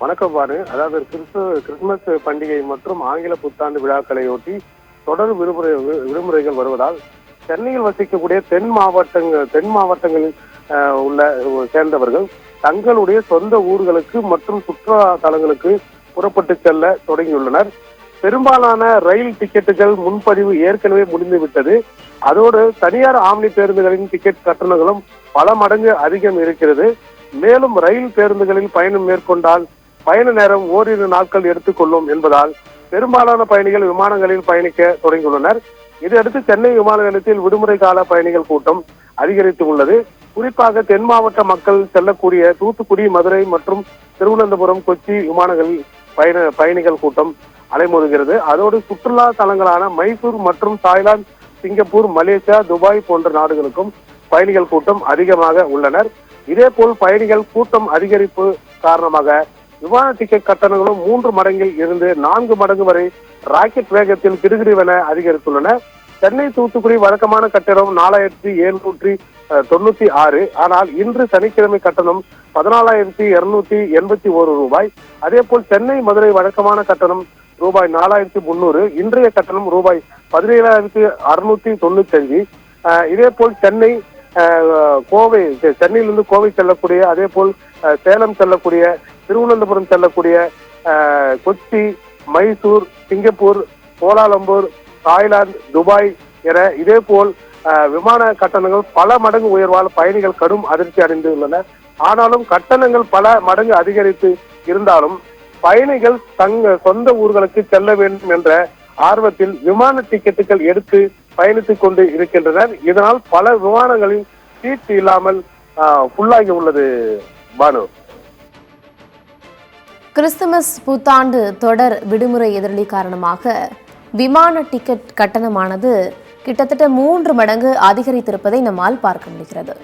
வணக்கம் பாரு. அதாவது கிறிஸ்துமஸ் பண்டிகை மற்றும் ஆங்கில புத்தாண்டு விழாக்களையொட்டி தொடர் விடுமுறைகள் வருவதால் சென்னையில் வசிக்கக்கூடிய தென் மாவட்டங்களில் உள்ள சேர்ந்தவர்கள் தங்களுடைய சொந்த ஊர்களுக்கு மற்றும் சுற்றுலா தலங்களுக்கு புறப்பட்டு செல்ல தொடங்கியுள்ளனர். பெரும்பாலான ரயில் டிக்கெட்டுகள் முன்பதிவு ஏற்கனவே முடிந்துவிட்டது. அதோடு தனியார் ஆம்னி பேருந்துகளின் டிக்கெட் கட்டணங்களும் பல மடங்கு அதிகம் இருக்கிறது. மேலும் ரயில் பேருந்துகளில் பயணம் மேற்கொண்டால் பயண நேரம் ஓரிரு நாட்கள் எடுத்துக்கொள்ளும் என்பதால் பெரும்பாலான பயணிகள் விமானங்களில் பயணிக்க தொடங்கியுள்ளனர். இதையடுத்து சென்னை விமான நிலையத்தில் விடுமுறை கால பயணிகள் கூட்டம் அதிகரித்து உள்ளது. குறிப்பாக தென் மாவட்ட மக்கள் செல்லக்கூடிய தூத்துக்குடி, மதுரை மற்றும் திருவனந்தபுரம், கொச்சி விமானங்களில் பயணிகள் கூட்டம் அலைமோதுகிறது. அதோடு சுற்றுலா தலங்களான மைசூர் மற்றும் தாய்லாந்து, சிங்கப்பூர், மலேசியா, துபாய் போன்ற நாடுகளுக்கும் பயணிகள் கூட்டம் அதிகமாக உள்ளனர். இதேபோல் பயணிகள் கூட்டம் அதிகரிப்பு காரணமாக விமான டிக்கெட் கட்டணங்களும் 3 மடங்கில் இருந்து 4 மடங்கு வரை ராக்கெட் வேகத்தில் கிடுகிடுவென அதிகரித்துள்ளன. சென்னை தூத்துக்குடி வழக்கமான கட்டணம் 4796. ஆனால் இன்று சனிக்கிழமை கட்டணம் 14,281 ரூபாய். அதேபோல் சென்னை மதுரை வழக்கமான கட்டணம் ரூபாய் 4,300. இன்றைய கட்டணம் ரூபாய் 17,695. இதேபோல் சென்னையிலிருந்து கோவை செல்லக்கூடிய, அதே போல் சேலம் செல்லக்கூடிய, திருவனந்தபுரம் செல்லக்கூடிய, Kochi, Mysore, Singapore, Kuala Lumpur, Thailand, Dubai என இதே போல் விமான கட்டணங்கள் பல மடங்கு உயர்வால் பயணிகள் கடும் அதிர்ச்சி அடைந்துள்ளனர். ஆனாலும் கட்டணங்கள் பல மடங்கு அதிகரித்து இருந்தாலும் பயணிகள் சொந்த ஊர்களுக்கு செல்ல வேண்டும் என்ற ஆர்வத்தில் விமான டிக்கெட்டுகள் எடுத்து பயணித்துக் கொண்டு இருக்கின்றனர். இதனால் பல விமானங்களில் சீட் இல்லாமல் ஃபுல்லாகி உள்ளது. பானு, கிறிஸ்துமஸ் புத்தாண்டு தொடர் விடுமுறை எதிரொலி காரணமாக விமான டிக்கெட் கட்டணமானது கிட்டத்தட்ட 3 மடங்கு அதிகரித்திருப்பதை நம்மால் பார்க்க முடிகிறது.